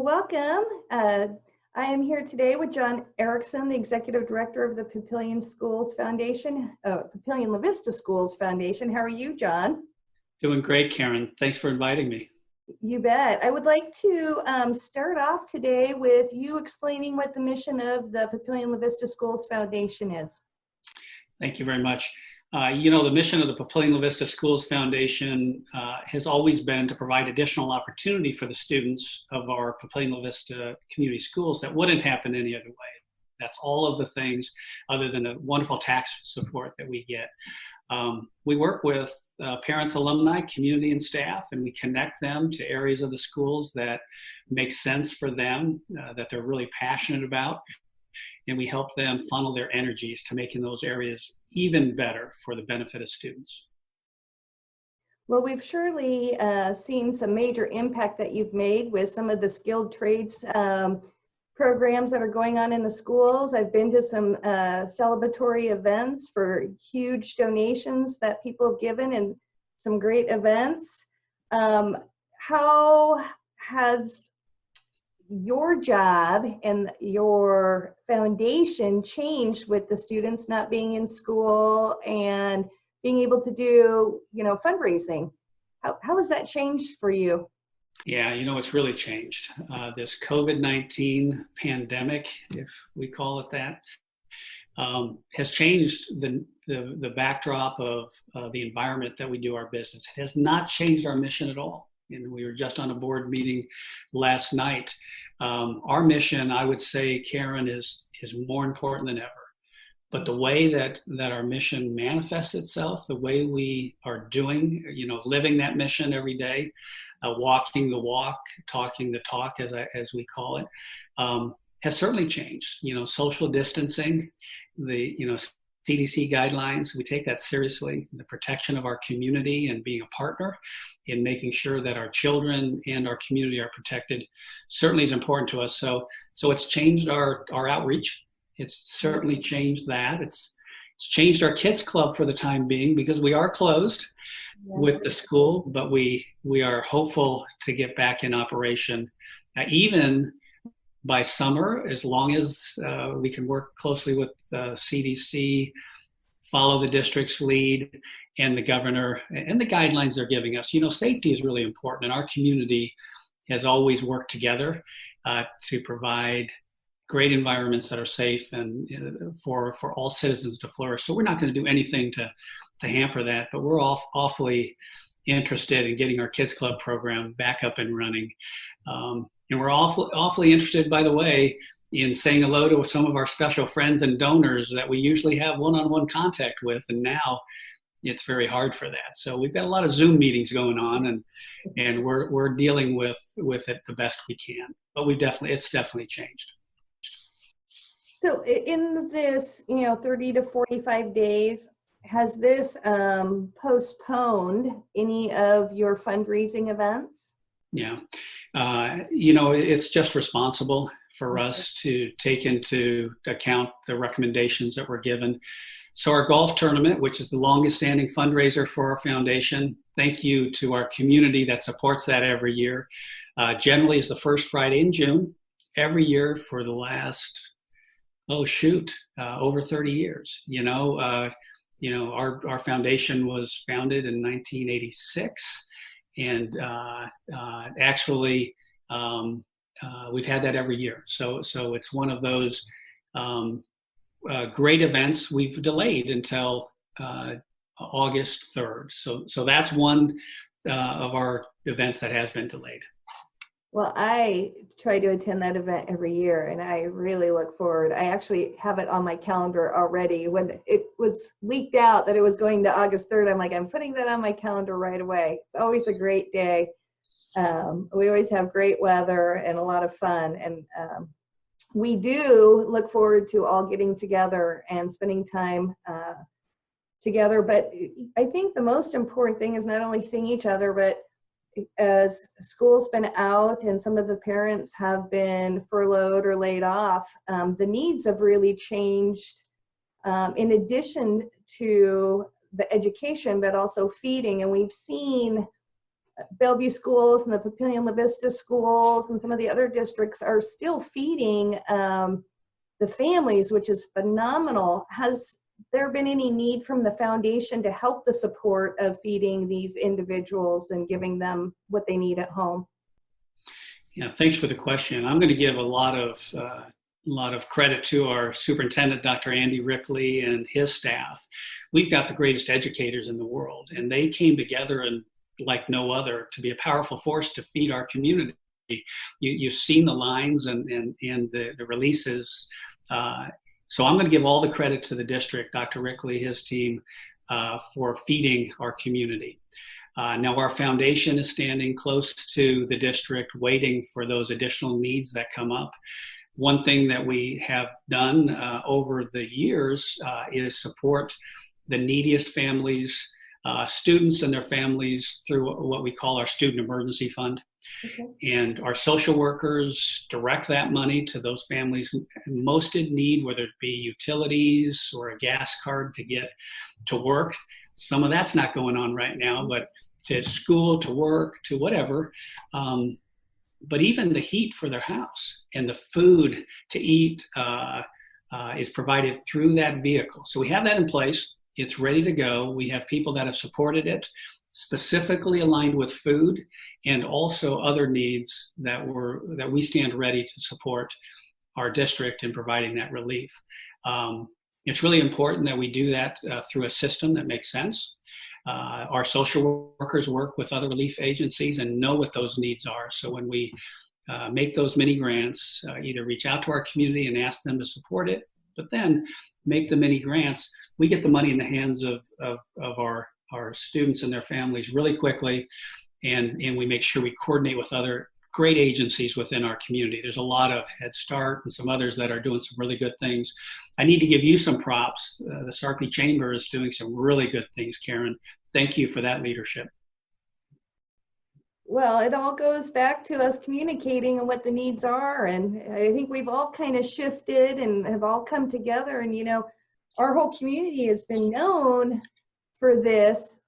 Well, welcome. I am here today with John Erickson, the Executive Director of the Papillion-La Vista Schools Foundation. How are you, John? Doing great, Karen. Thanks for inviting me. You bet. I would like to start off today with you explaining what the mission of the Papillion-La Vista Schools Foundation is. Thank you very much. The mission of the Papillion-La Vista Schools Foundation has always been to provide additional opportunity for the students of our Papillion-La Vista community schools that wouldn't happen any other way. That's all of the things other than the wonderful tax support that we get. We work with parents, alumni, community, and staff, and we connect them to areas of the schools that make sense for them, that they're really passionate about. And we help them funnel their energies to making those areas even better for the benefit of students. Well, we've surely seen some major impact that you've made with some of the skilled trades programs that are going on in the schools. I've been to some celebratory events for huge donations that people have given and some great events. How has your job and your foundation changed with the students not being in school and being able to do, fundraising? How has that changed for you? Yeah, it's really changed. This COVID-19 pandemic, if we call it that, has changed the backdrop of the environment that we do our business. It has not changed our mission at all. And we were just on a board meeting last night. Our mission, I would say, Karen, is more important than ever. But the way that our mission manifests itself, the way we are doing, living that mission every day, walking the walk, talking the talk, as we call it, has certainly changed. Social distancing, the CDC guidelines, we take that seriously. The protection of our community and being a partner in making sure that our children and our community are protected certainly is important to us. So it's changed our outreach. It's certainly changed that. It's changed our kids club for the time being because we are closed with the school, but we are hopeful to get back in operation even by summer, as long as we can work closely with CDC, follow the district's lead and the governor and the guidelines they're giving us. Safety is really important, and our community has always worked together to provide great environments that are safe and for all citizens to flourish. So we're not going to do anything to hamper that, but we're awfully interested in getting our Kids Club program back up and running. And we're awfully interested, by the way, in saying hello to some of our special friends and donors that we usually have one-on-one contact with, and now it's very hard for that. So we've got a lot of Zoom meetings going on, and we're dealing with it the best we can. But it's definitely changed. So in this, 30 to 45 days, has this postponed any of your fundraising events? Yeah. It's just responsible for us to take into account the recommendations that were given. So our golf tournament, which is the longest standing fundraiser for our foundation, thank you to our community that supports that every year, generally is the first Friday in June, every year for the last, over 30 years. Our foundation was founded in 1986. And we've had that every year. So it's one of those great events we've delayed until August 3rd. So that's one of our events that has been delayed. Well, I try to attend that event every year, and I really look forward. I actually have it on my calendar already. When it was leaked out that it was going to August 3rd, I'm like, I'm putting that on my calendar right away. It's always a great day. We always have great weather and a lot of fun. And we do look forward to all getting together and spending time together. But I think the most important thing is not only seeing each other, but as school's been out and some of the parents have been furloughed or laid off, the needs have really changed in addition to the education, but also feeding. And we've seen Bellevue schools and the Papillion-La Vista schools and some of the other districts are still feeding the families, which is phenomenal. Has there been any need from the foundation to help the support of feeding these individuals and giving them what they need at home? Yeah, thanks for the question. I'm going to give a lot of credit to our superintendent, Dr. Andy Rickley, and his staff. We've got the greatest educators in the world, and they came together and like no other to be a powerful force to feed our community. You've seen the lines and the releases. So I'm going to give all the credit to the district, Dr. Rickley, his team, for feeding our community. Now our foundation is standing close to the district, waiting for those additional needs that come up. One thing that we have done over the years is support the neediest families, students and their families through what we call our Student Emergency Fund. Okay. And our social workers direct that money to those families most in need, whether it be utilities or a gas card to get to work. Some of that's not going on right now, but to school, to work, to whatever. But even the heat for their house and the food to eat is provided through that vehicle. So we have that in place. It's ready to go. We have people that have supported it, specifically aligned with food and also other needs that we stand ready to support our district in providing that relief. It's really important that we do that through a system that makes sense. Our social workers work with other relief agencies and know what those needs are. So when we make those mini grants, either reach out to our community and ask them to support it, but then make the mini grants, we get the money in the hands of our students and their families really quickly, and we make sure we coordinate with other great agencies within our community. There's a lot of Head Start and some others that are doing some really good things. I need to give you some props. The Sarpy Chamber is doing some really good things, Karen. Thank you for that leadership. Well, it all goes back to us communicating and what the needs are. And I think we've all kind of shifted and have all come together. And, you know, our whole community has been known for this,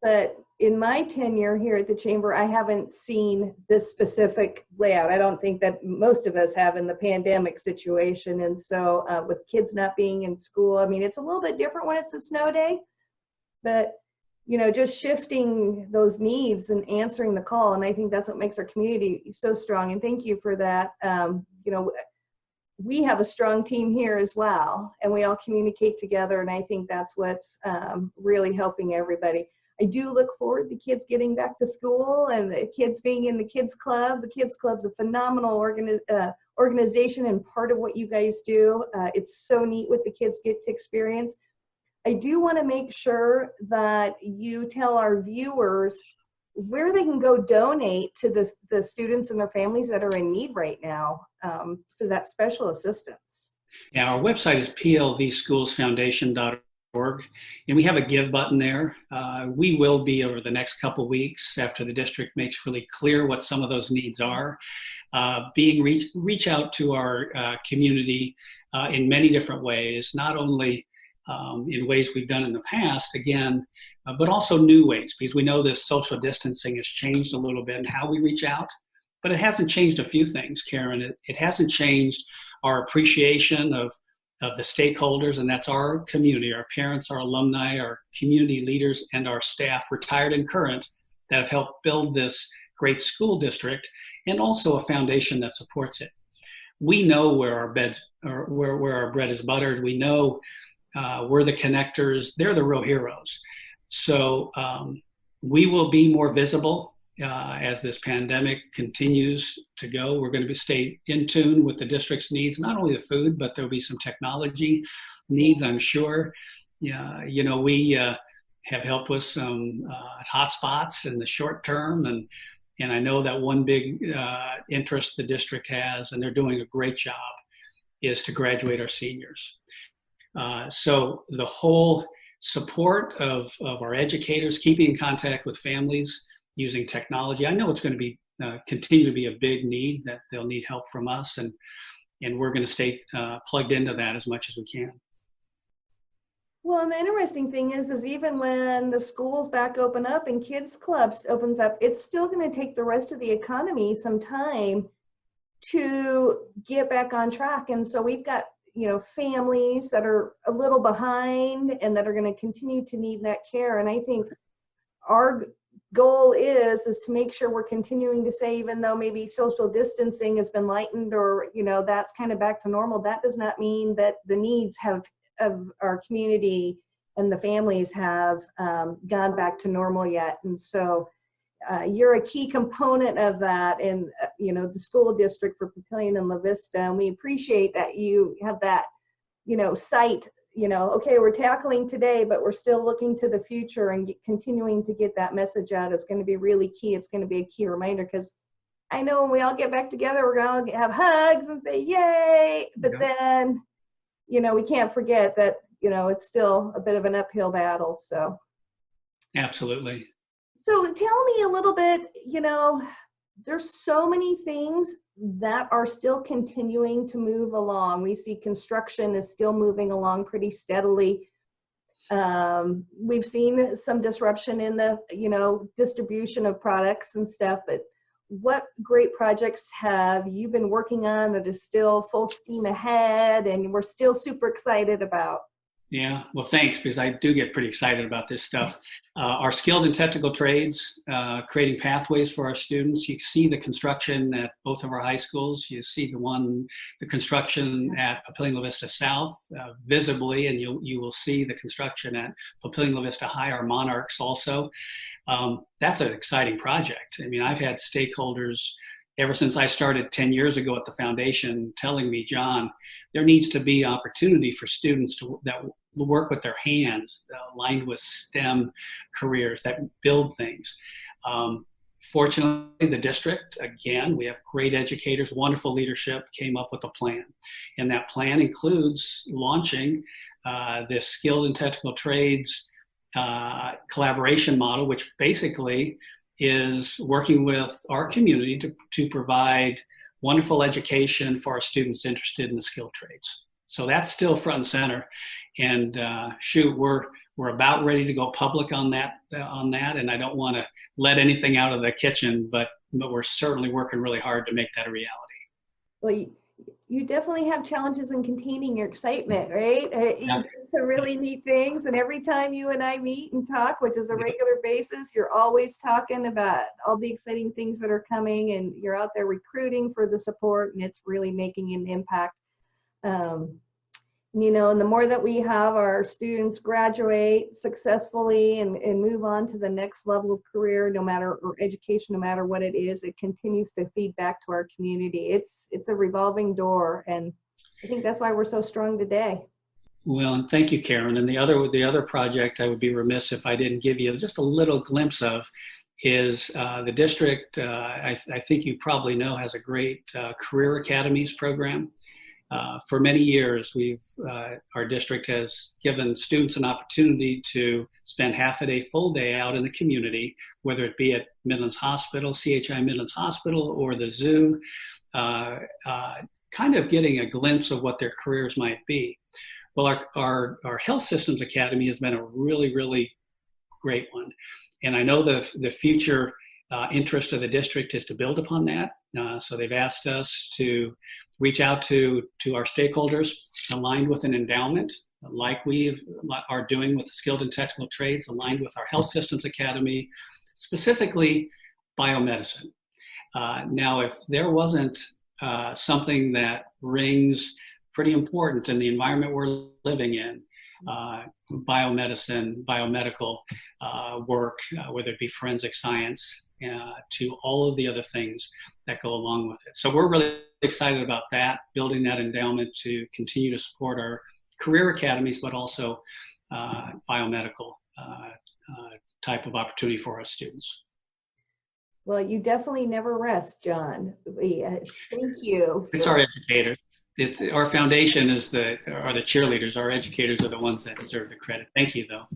but in my tenure here at the Chamber, I haven't seen this specific layout. I don't think that most of us have in the pandemic situation. And so with kids not being in school, I mean, it's a little bit different when it's a snow day, but you know, just shifting those needs and answering the call. And I think that's what makes our community so strong. And thank you for that. You know, we have a strong team here as well, and we all communicate together. And I think that's what's really helping everybody. I do look forward to kids getting back to school and the kids being in the Kids Club. The Kids Club's a phenomenal organization and part of what you guys do. It's so neat what the kids get to experience. I do want to make sure that you tell our viewers where they can go donate to the students and their families that are in need right now for that special assistance. Yeah, our website is plvschoolsfoundation.org, and we have a give button there. We will be, over the next couple weeks, after the district makes really clear what some of those needs are, reach out to our community in many different ways, not only in ways we've done in the past, again, but also new ways, because we know this social distancing has changed a little bit in how we reach out, but it hasn't changed a few things, Karen. It hasn't changed our appreciation of the stakeholders, and that's our community, our parents, our alumni, our community leaders, and our staff, retired and current, that have helped build this great school district, and also a foundation that supports it. We know where our bread is buttered. We know we're the connectors. They're the real heroes. So we will be more visible as this pandemic continues to go. We're going to stay in tune with the district's needs, not only the food, but there'll be some technology needs, I'm sure. Yeah, you know, we have helped with some hotspots in the short term, and I know that one big interest the district has, and they're doing a great job, is to graduate our seniors. So the whole support of our educators, keeping in contact with families using technology, I know it's going to be continue to be a big need, that they'll need help from us, and we're going to stay plugged into that as much as we can. Well, and the interesting thing is even when the schools back open up and kids clubs opens up, it's still going to take the rest of the economy some time to get back on track. And so we've got, families that are a little behind and that are going to continue to need that care. And I think our goal is to make sure we're continuing to say, even though maybe social distancing has been lightened or, that's kind of back to normal, that does not mean that the needs of our community and the families have gone back to normal yet. And so you're a key component of that in, the school district for Papillion and La Vista. And we appreciate that you have that, sight, okay, we're tackling today, but we're still looking to the future, and continuing to get that message out is going to be really key. It's going to be a key reminder, because I know when we all get back together, we're going to have hugs and say, yay. But then, we can't forget that, it's still a bit of an uphill battle. So. Absolutely. So tell me a little bit, there's so many things that are still continuing to move along. We see construction is still moving along pretty steadily. We've seen some disruption in the, distribution of products and stuff, but what great projects have you been working on that is still full steam ahead and we're still super excited about? Yeah, well, thanks, because I do get pretty excited about this stuff. Our skilled and technical trades, creating pathways for our students. You see the construction at both of our high schools. You see the construction at Papillion-La Vista South visibly, and you will see the construction at Papillion-La Vista High, our Monarchs also. That's an exciting project. I mean, I've had stakeholders ever since I started 10 years ago at the foundation telling me, John, there needs to be opportunity for students that work with their hands, aligned with STEM careers that build things. Fortunately, the district, again, we have great educators, wonderful leadership, came up with a plan. And that plan includes launching this skilled and technical trades collaboration model, which basically is working with our community to provide wonderful education for our students interested in the skilled trades. So that's still front and center. And we're about ready to go public on that. And I don't want to let anything out of the kitchen, but we're certainly working really hard to make that a reality. Well, you definitely have challenges in containing your excitement, right? You do some really neat things, and every time you and I meet and talk, which is a regular basis, you're always talking about all the exciting things that are coming, and you're out there recruiting for the support, and it's really making an impact. And the more that we have our students graduate successfully and move on to the next level of career, or education, no matter what it is, it continues to feed back to our community. It's a revolving door, and I think that's why we're so strong today. Well, and thank you, Karen. And the other project I would be remiss if I didn't give you just a little glimpse of is the district, I think you probably know, has a great career academies program. For many years, our district has given students an opportunity to spend half a day, full day out in the community, whether it be at Midlands Hospital, CHI Midlands Hospital, or the zoo, kind of getting a glimpse of what their careers might be. Well, our Health Systems Academy has been a really, really great one. And I know the future interest of the district is to build upon that. So they've asked us to reach out to our stakeholders aligned with an endowment, like we are doing with the skilled and technical trades, aligned with our Health Systems Academy, specifically biomedicine. Now, if there wasn't something that rings pretty important in the environment we're living in, biomedicine, biomedical work, whether it be forensic science, to all of the other things that go along with it. So we're really excited about that, building that endowment to continue to support our career academies, but also biomedical type of opportunity for our students. Well, you definitely never rest, John. Thank you. It's our educators. Our foundation are the cheerleaders. Our educators are the ones that deserve the credit. Thank you, though.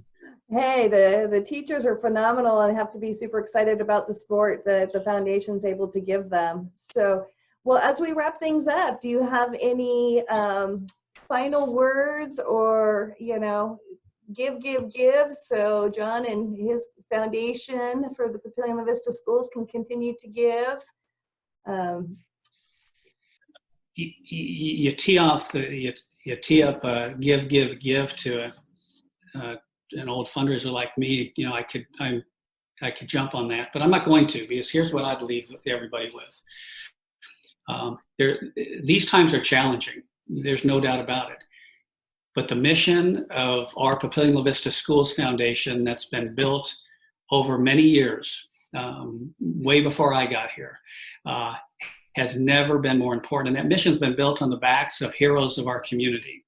Hey, the teachers are phenomenal and have to be super excited about the support that the foundation's able to give them. So, well, as we wrap things up, do you have any final words or, give, give, give. So John and his foundation for the Papillion-La Vista schools can continue to give. You tee off you tee up give, give, give to an old fundraiser like me. You know, I could jump on that, but I'm not going to, because here's what I'd leave everybody with. These times are challenging. There's no doubt about it. But the mission of our Papillion-La Vista Schools Foundation, that's been built over many years, way before I got here, has never been more important. And that mission has been built on the backs of heroes of our community.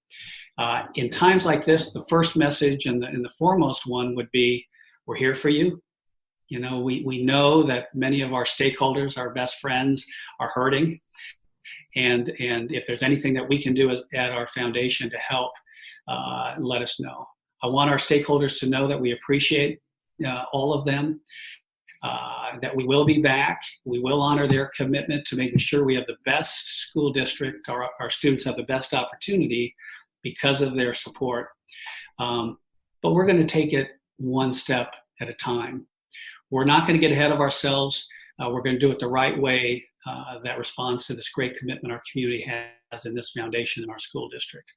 In times like this, the first message and the foremost one would be, we're here for you. You know, we know that many of our stakeholders, our best friends, are hurting. And if there's anything that we can do at our foundation to help, let us know. I want our stakeholders to know that we appreciate all of them, that we will be back. We will honor their commitment to making sure we have the best school district, our students have the best opportunity because of their support. But we're going to take it one step at a time. We're not going to get ahead of ourselves. We're going to do it the right way that responds to this great commitment our community has in this foundation in our school district.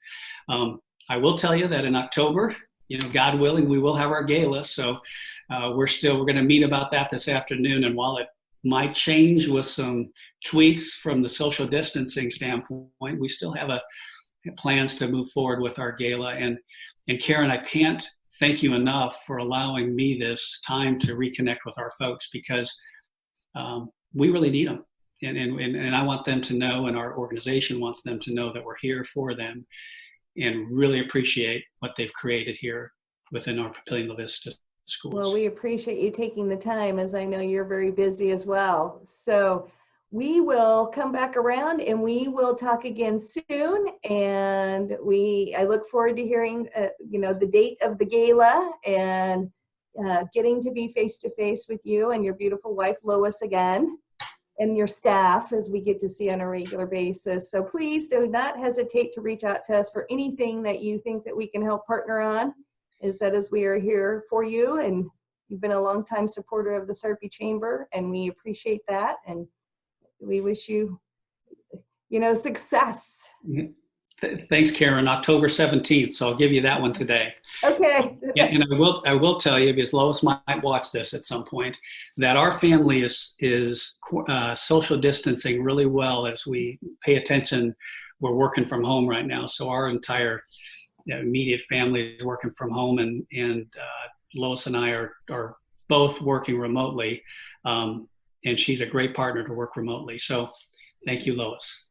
I will tell you that in October, you know, God willing, we will have our gala. So we're going to meet about that this afternoon. And while it might change with some tweaks from the social distancing standpoint, we still have plans to move forward with our gala. And Karen, I can't thank you enough for allowing me this time to reconnect with our folks, because we really need them. And I want them to know, and our organization wants them to know, that we're here for them and really appreciate what they've created here within our Papillion-La Vista schools. Well, we appreciate you taking the time, as I know you're very busy as well. So we will come back around and we will talk again soon. And I look forward to hearing, you know, the date of the gala, and getting to be face to face with you and your beautiful wife, Lois, again, and your staff, as we get to see on a regular basis. So please do not hesitate to reach out to us for anything that you think that we can help partner on, as we are here for you. And you've been a longtime supporter of the Sarpy Chamber, and we appreciate that. And we wish you, you know, success. Thanks, Karen. October 17th. So I'll give you that one today. Okay. Yeah, and I will tell you, because Lois might watch this at some point, that our family is social distancing really well as we pay attention. We're working from home right now, so our entire immediate family is working from home, and Lois and I are both working remotely, and she's a great partner to work remotely. So thank you, Lois.